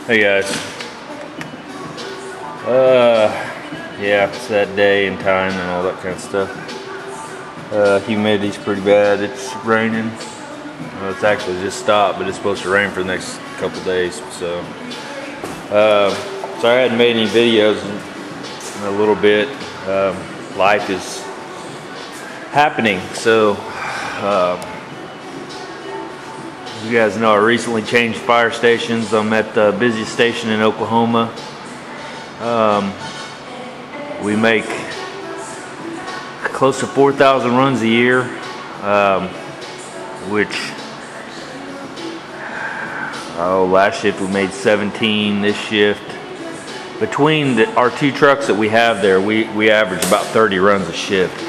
Hey guys. Yeah, it's that day and time and all that kind of stuff. Humidity's pretty bad. It's raining. It's actually just stopped, but it's supposed to rain for the next couple days. So I hadn't made any videos in a little bit. Life is happening. So you guys know I recently changed fire stations. I'm at the busiest station in Oklahoma. We make close to 4,000 runs a year, which last shift we made 17. This shift, between our two trucks that we have there, we average about 30 runs a shift,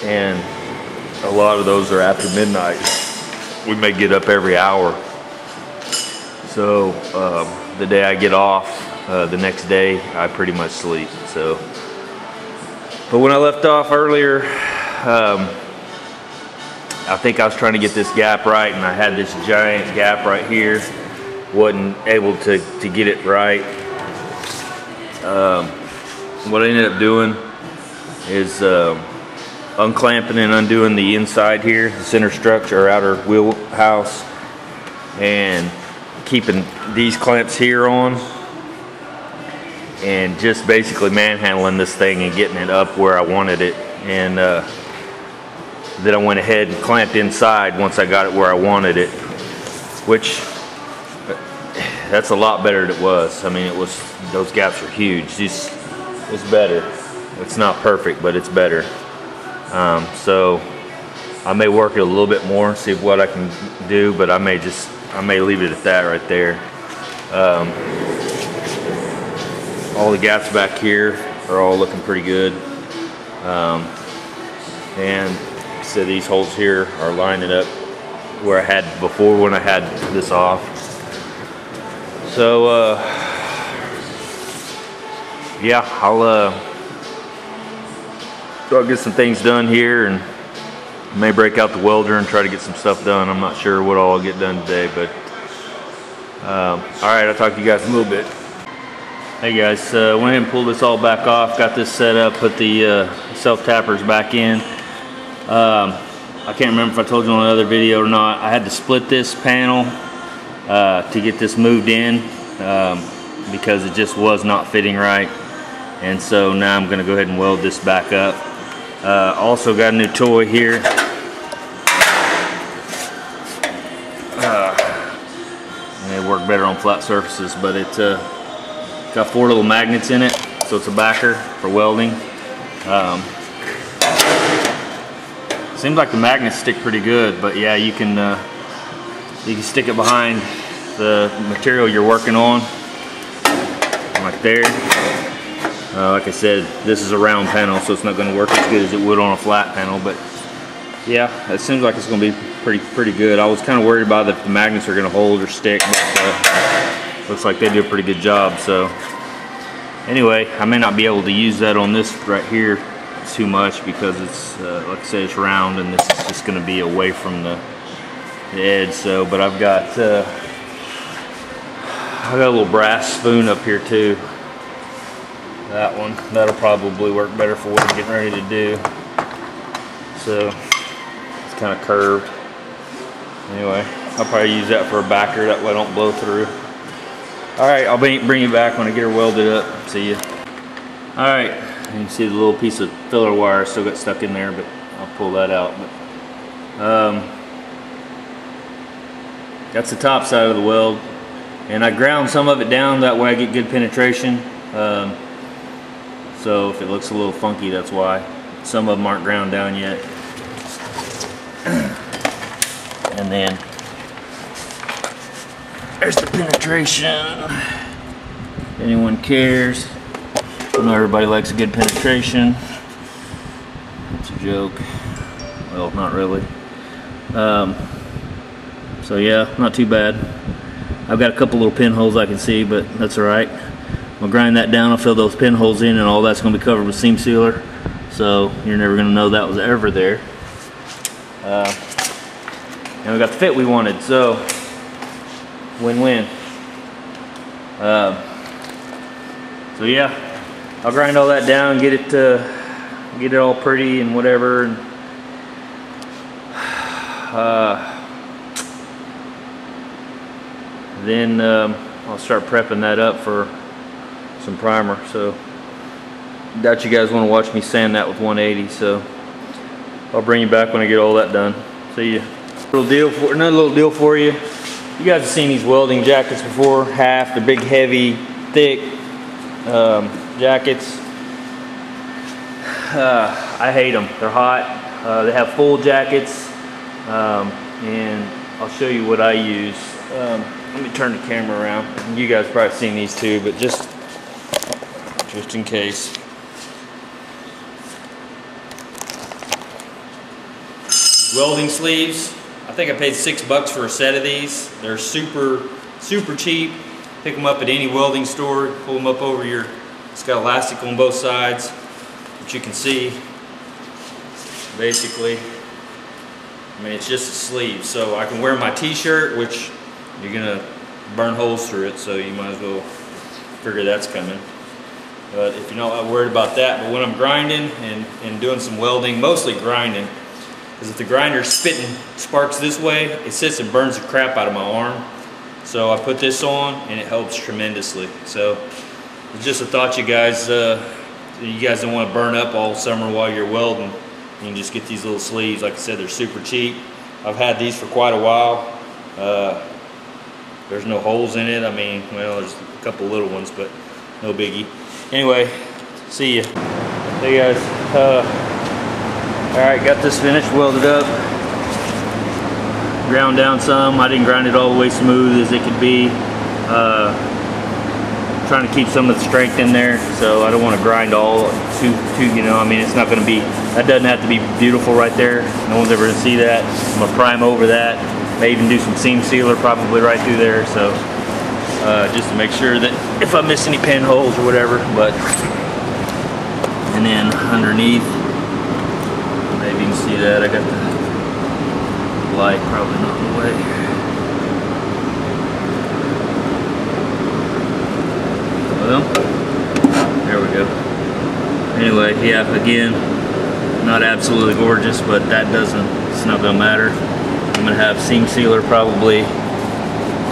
and a lot of those are after midnight. We may get up every hour. So the day I get off, the next day I pretty much sleep. So, but when I left off earlier, I think I was trying to get this gap right, and I had this giant gap right here. Wasn't able to get it right. What I ended up doing is unclamping and undoing the inside here, the center structure or outer wheel house, and keeping these clamps here on, and just basically manhandling this thing and getting it up where I wanted it. And then I went ahead and clamped inside once I got it where I wanted it, which that's a lot better than it was. I mean, those gaps are huge. It's better. It's not perfect, but it's better. So I may work it a little bit more, see what I can do, but I may leave it at that right there. All the gaps back here are all looking pretty good. And like I said, these holes here are lining up where I had before when I had this off. So yeah, I'll get some things done here, and may break out the welder and try to get some stuff done. I'm not sure what all I'll get done today, but alright, I'll talk to you guys in a little bit. Hey guys, went ahead and pulled this all back off, got this set up, put the self-tappers back in. I can't remember if I told you on another video or not. I had to split this panel to get this moved in because it just was not fitting right. And so now I'm going to go ahead and weld this back up. Also got a new toy here. They work better on flat surfaces, but it's got 4 little magnets in it, so it's a backer for welding. Seems like the magnets stick pretty good, but yeah, you can stick it behind the material you're working on, like there. Like I said, this is a round panel, so it's not going to work as good as it would on a flat panel, but yeah, it seems like it's going to be pretty good. I was kind of worried about if the magnets are going to hold or stick, but looks like they do a pretty good job. So anyway, I may not be able to use that on this right here too much because it's like I say, it's round, and this is just going to be away from the edge. So, but I've got a little brass spoon up here too. That one, that'll probably work better for what I'm getting ready to do. So it's kind of curved. Anyway, I'll probably use that for a backer, that way I don't blow through. Alright, I'll bring you back when I get her welded up. See ya. Alright, you can see the little piece of filler wire still got stuck in there, but I'll pull that out. But that's the top side of the weld, and I ground some of it down, that way I get good penetration. So if it looks a little funky, that's why. Some of them aren't ground down yet. And then there's the penetration. If anyone cares, I know everybody likes a good penetration. It's a joke. Well, not really. So yeah, not too bad. I've got a couple little pinholes I can see, but that's alright. I'll grind that down, I'll fill those pinholes in, and all that's going to be covered with seam sealer. So you're never going to know that was ever there. And we got the fit we wanted. So Win-win. So yeah, I'll grind all that down, get it all pretty and whatever, and then I'll start prepping that up for some primer. So doubt you guys want to watch me sand that with 180, so I'll bring you back when I get all that done. See ya. Another little deal for you. You guys have seen these welding jackets before, half, the big, heavy, thick jackets. I hate them. They're hot. They have full jackets, and I'll show you what I use. Let me turn the camera around. You guys probably seen these too, but just in case. Welding sleeves. I think I paid $6 for a set of these. They're super cheap. Pick them up at any welding store. Pull them up over your. It's got elastic on both sides, which you can see. Basically, I mean, it's just a sleeve, so I can wear my T-shirt, which you're gonna burn holes through it, so you might as well figure that's coming. But if you're not worried about that, but when I'm grinding and doing some welding, mostly grinding, because if the grinder's spitting sparks this way, it sits and burns the crap out of my arm. So I put this on and it helps tremendously. So it's just a thought, you guys don't want to burn up all summer while you're welding. You can just get these little sleeves. Like I said, they're super cheap. I've had these for quite a while. There's no holes in it. I mean, well, there's a couple little ones, but no biggie. Anyway, see ya. Hey guys. Alright, got this finished, welded up, ground down some. I didn't grind it all the way smooth as it could be. Trying to keep some of the strength in there, so I don't want to grind all too, you know, I mean, it's not going to be, that doesn't have to be beautiful right there. No one's ever going to see that. I'm going to prime over that. May even do some seam sealer probably right through there, so just to make sure that if I miss any pinholes or whatever, but, and then underneath, maybe you can see that. I got the light probably not in the way. Well, there we go. Anyway, yeah, again, not absolutely gorgeous, but that it's not gonna matter. I'm gonna have seam sealer probably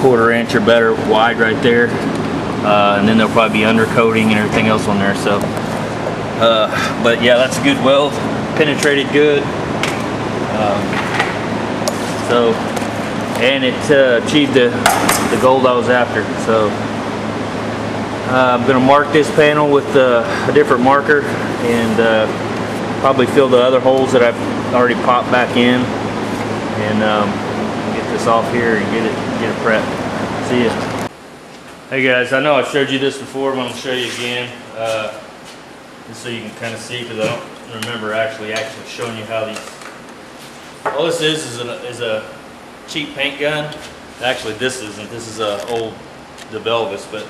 1/4 inch or better wide right there. And then there'll probably be undercoating and everything else on there, so. But yeah, that's a good weld. Penetrated good, and it achieved the gold I was after. So I'm going to mark this panel with a different marker and probably fill the other holes that I've already popped back in, and get this off here and get it prepped. See ya. Hey guys, I know I showed you this before, but I'm going to show you again, just so you can kind of see, because I don't remember actually showing you how these. All this is a cheap paint gun. Actually, this isn't. This is a old DeVelvis, but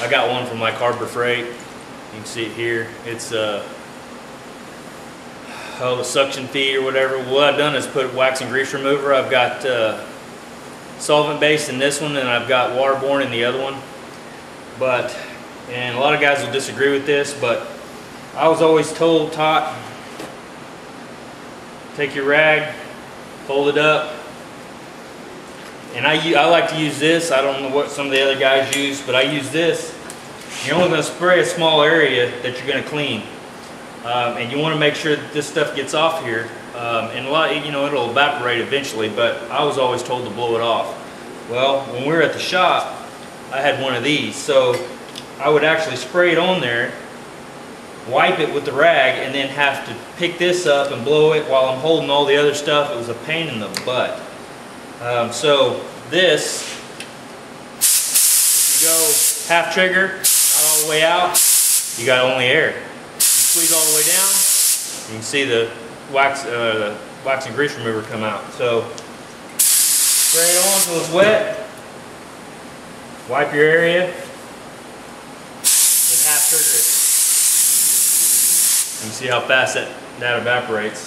I got one from like Harbor Freight. You can see it here. It's the suction feed or whatever. What I've done is put wax and grease remover. I've got solvent based in this one, and I've got waterborne in the other one. And a lot of guys will disagree with this, but I was always taught, take your rag, fold it up, and I like to use this. I don't know what some of the other guys use, but I use this. You're only going to spray a small area that you're going to clean, and you want to make sure that this stuff gets off here. And a lot, you know, it'll evaporate eventually, but I was always told to blow it off. Well, when we were at the shop, I had one of these, so I would actually spray it on there, wipe it with the rag, and then have to pick this up and blow it while I'm holding all the other stuff. It was a pain in the butt. So this, if you go half trigger, not all the way out, you got only air. You squeeze all the way down, you can see the wax and grease remover come out. So spray it on until it's wet, wipe your area, then half trigger it. You can see how fast that evaporates.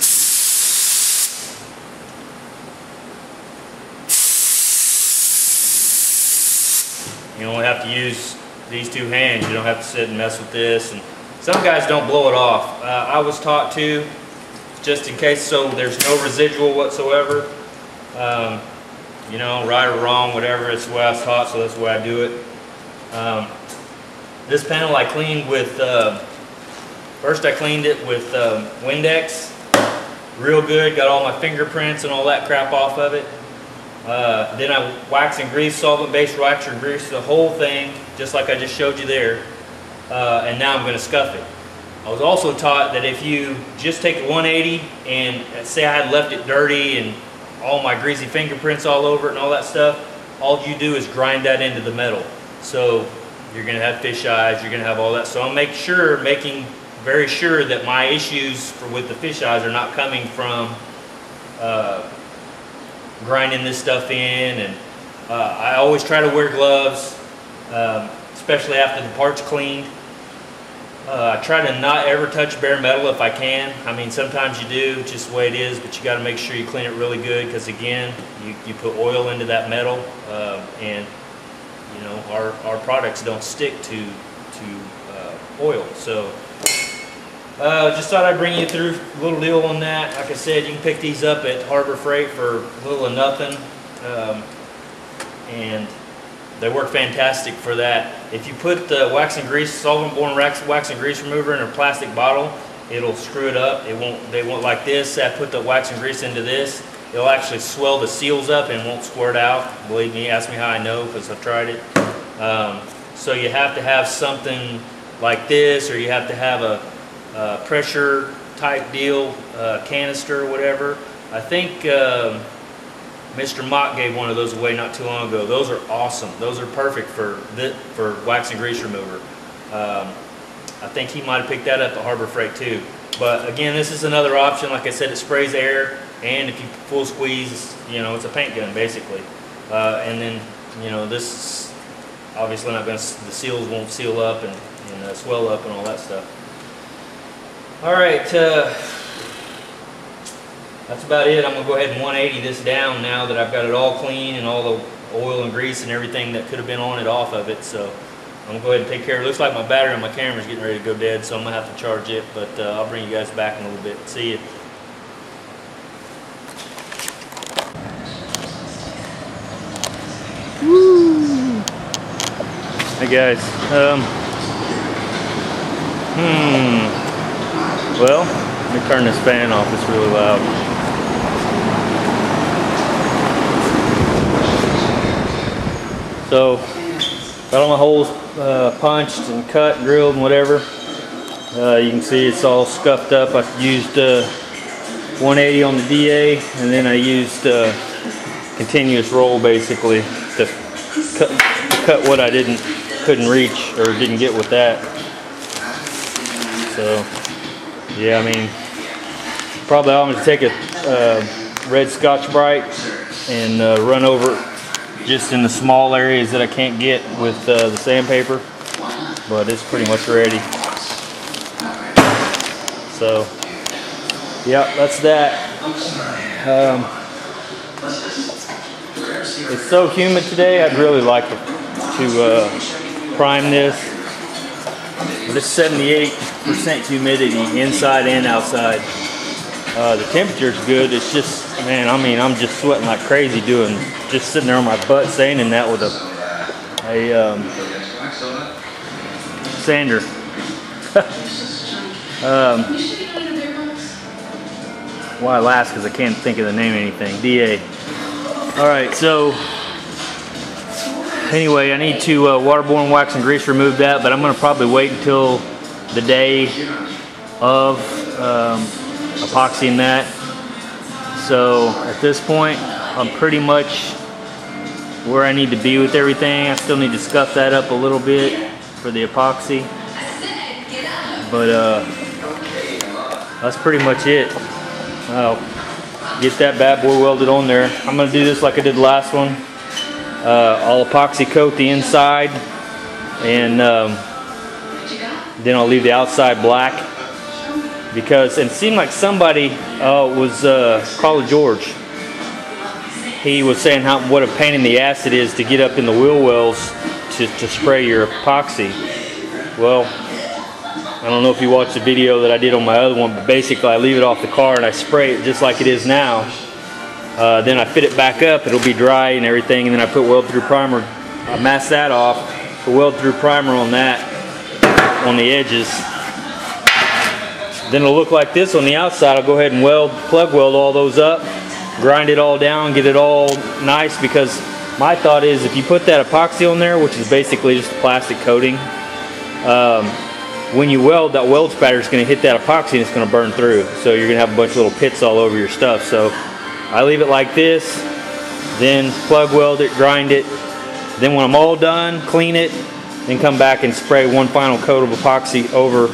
You only have to use these two hands. You don't have to sit and mess with this. And some guys don't blow it off. I was taught to, just in case, so there's no residual whatsoever. You know, right or wrong, whatever, it's the way I was taught, so that's the way I do it. This panel I cleaned with, first I cleaned it with Windex, real good, got all my fingerprints and all that crap off of it. Then I wax and grease, solvent-based wax and grease the whole thing, just like I just showed you there. And now I'm going to scuff it. I was also taught that if you just take a 180 and say I had left it dirty and all my greasy fingerprints all over it and all that stuff, all you do is grind that into the metal. So you're going to have fish eyes, you're going to have all that. So I'm making very sure that my issues with the fish eyes are not coming from grinding this stuff in. And I always try to wear gloves, especially after the part's cleaned. I try to not ever touch bare metal if I can. I mean, sometimes you do, just the way it is, but you got to make sure you clean it really good, because again, you put oil into that metal, and you know, our products don't stick to oil. So just thought I'd bring you through a little deal on that. Like I said, you can pick these up at Harbor Freight for little or nothing, and they work fantastic for that. If you put the wax and grease, solvent-borne wax and grease remover in a plastic bottle, it'll screw it up. They won't like this. I put the wax and grease into this. It'll actually swell the seals up and won't squirt out. Believe me, ask me how I know, because I've tried it. So you have to have something like this, or you have to have a pressure type deal, canister or whatever. I think Mr. Mock gave one of those away not too long ago. Those are awesome. Those are perfect for wax and grease remover. I think he might have picked that up at Harbor Freight too. But again, this is another option. Like I said, it sprays air, and if you full squeeze, you know, it's a paint gun basically. And then, you know, this is obviously not going to, the seals won't seal up and swell up and all that stuff. All right. That's about it. I'm going to go ahead and 180 this down now that I've got it all clean and all the oil and grease and everything that could have been on it off of it. So I'm going to go ahead and take care of it. Looks like my battery on my camera is getting ready to go dead, so I'm going to have to charge it. But I'll bring you guys back in a little bit. See you. Woo! Hey guys. Well, let me turn this fan off. It's really loud. So, got all my holes punched and cut and drilled and whatever. You can see it's all scuffed up. I used 180 on the DA, and then I used continuous roll basically to cut what I couldn't reach or didn't get with that. So, yeah, I mean, probably I'm going to take a red Scotch-Brite and run over it just in the small areas that I can't get with the sandpaper, but it's pretty much ready. So, yeah, that's that. It's so humid today, I'd really like to prime this. But it's 78% humidity inside and outside. The temperature's good. It's just, man, I mean, I'm just sweating like crazy just sitting there on my butt sanding that with a sander. Why I laugh, because I can't think of the name of anything. DA. Alright, so anyway, I need to waterborne wax and grease remove that, but I'm going to probably wait until the day of epoxying that. So at this point, I'm pretty much where I need to be with everything. I still need to scuff that up a little bit for the epoxy, but that's pretty much it. I'll get that bad boy welded on there. I'm going to do this like I did the last one. I'll epoxy coat the inside, and then I'll leave the outside black, because it seemed like somebody was Caller George. He was saying what a pain in the ass it is to get up in the wheel wells to spray your epoxy. Well, I don't know if you watched the video that I did on my other one, but basically I leave it off the car and I spray it just like it is now. Then I fit it back up, it'll be dry and everything, and then I put weld through primer. I mask that off, put weld through primer on that, on the edges. Then it'll look like this on the outside. I'll go ahead and plug weld all those up, grind it all down, get it all nice, because my thought is if you put that epoxy on there, which is basically just a plastic coating, when you weld, that weld spatter is going to hit that epoxy and it's going to burn through. So you're going to have a bunch of little pits all over your stuff. So I leave it like this, then plug weld it, grind it. Then when I'm all done, clean it, then come back and spray one final coat of epoxy over,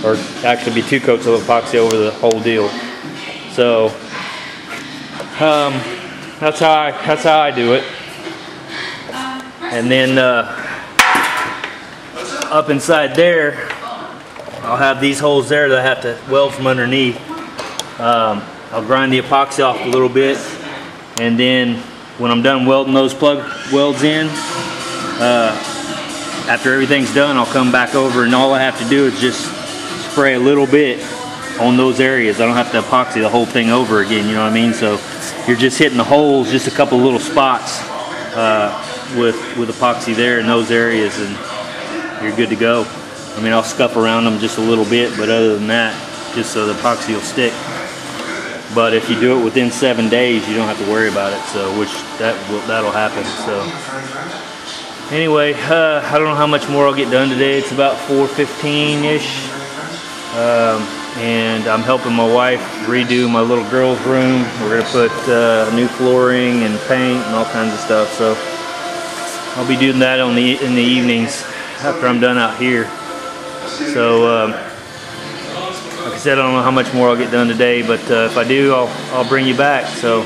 or actually be 2 coats of epoxy over the whole deal. So that's how I do it. And then up inside there, I'll have these holes there that I have to weld from underneath. I'll grind the epoxy off a little bit, and then when I'm done welding those plug welds in, after everything's done, I'll come back over, and all I have to do is just spray a little bit on those areas. I don't have to epoxy the whole thing over again, you know what I mean? So you're just hitting the holes, just a couple little spots with epoxy there in those areas, and you're good to go. I mean, I'll scuff around them just a little bit, but other than that, just so the epoxy will stick. But if you do it within 7 days, you don't have to worry about it. So, that'll happen. So, anyway, I don't know how much more I'll get done today. It's about 4:15-ish, and I'm helping my wife redo my little girl's room. We're gonna put new flooring and paint and all kinds of stuff. So, I'll be doing that in the evenings after I'm done out here. So, like I said, I don't know how much more I'll get done today, but if I do, I'll bring you back. So,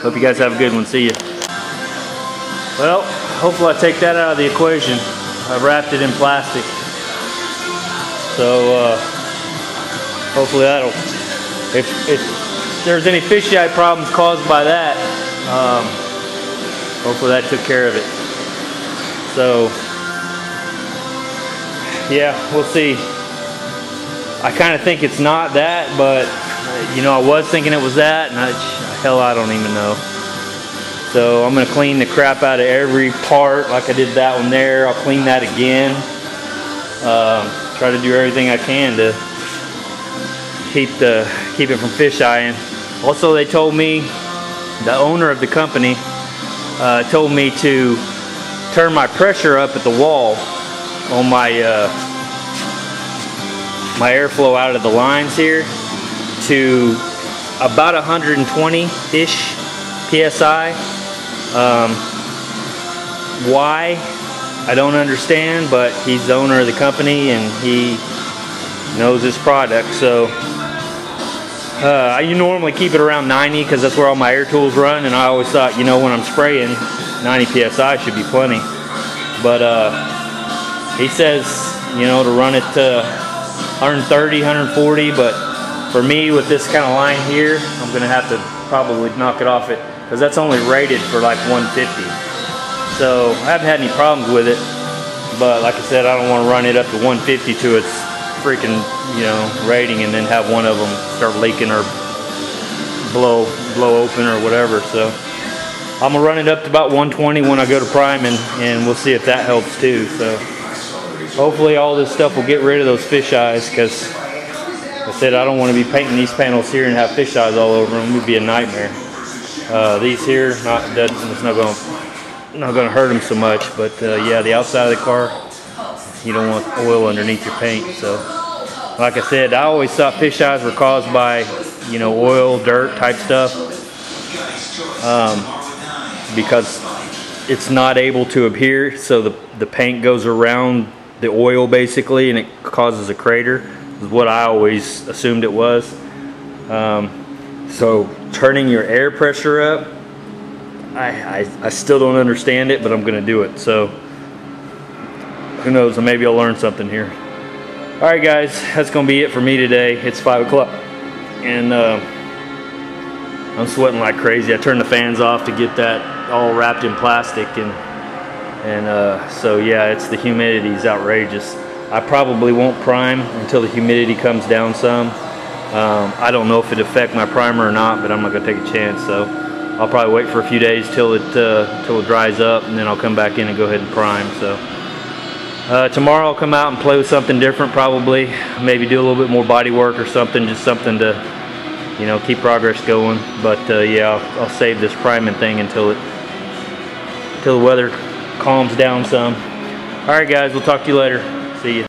hope you guys have a good one. See ya. Well, hopefully I take that out of the equation. I wrapped it in plastic. So, hopefully that'll, if there's any fisheye problems caused by that, hopefully that took care of it. So, yeah, we'll see. I kind of think it's not that, but you know, I was thinking it was that, and hell, I don't even know. So I'm gonna clean the crap out of every part, like I did that one there. I'll clean that again. Try to do everything I can to keep it from fish eyeing. Also, they told me, the owner of the company told me to turn my pressure up at the wall on my my airflow out of the lines here to about 120-ish PSI. Why? I don't understand, but he's the owner of the company and he knows his product. So I normally keep it around 90 because that's where all my air tools run, and I always thought, you know, when I'm spraying, 90 PSI should be plenty. But he says, you know, to run it to 130, 140, but for me with this kind of line here, I'm gonna have to probably knock it off it, because that's only rated for like 150. So I haven't had any problems with it, but like I said, I don't want to run it up to 150 to its freaking, you know, rating and then have one of them start leaking or blow open or whatever. So I'm gonna run it up to about 120 when I go to priming, and we'll see if that helps too. So hopefully all this stuff will get rid of those fish eyes, because I said I don't want to be painting these panels here and have fish eyes all over them. It would be a nightmare. These here, it's not gonna hurt them so much, but yeah, the outside of the car, you don't want oil underneath your paint. So like I said, I always thought fish eyes were caused by, you know, oil, dirt type stuff, because it's not able to adhere, so the paint goes around the oil basically, and it causes a crater, is what I always assumed it was. So turning your air pressure up, I still don't understand it, but I'm gonna do it. So who knows, maybe I'll learn something here. All right guys, that's gonna be it for me today. It's 5 o'clock and I'm sweating like crazy. I turned the fans off to get that all wrapped in plastic, and And so yeah, it's the humidity is outrageous. I probably won't prime until the humidity comes down some. I don't know if it affect my primer or not, but I'm not gonna take a chance. So I'll probably wait for a few days till it dries up, and then I'll come back in and go ahead and prime. So tomorrow I'll come out and play with something different, probably maybe do a little bit more body work or something, just something to, you know, keep progress going. But yeah, I'll save this priming thing until the weather calms down some. All right guys, we'll talk to you later. See you.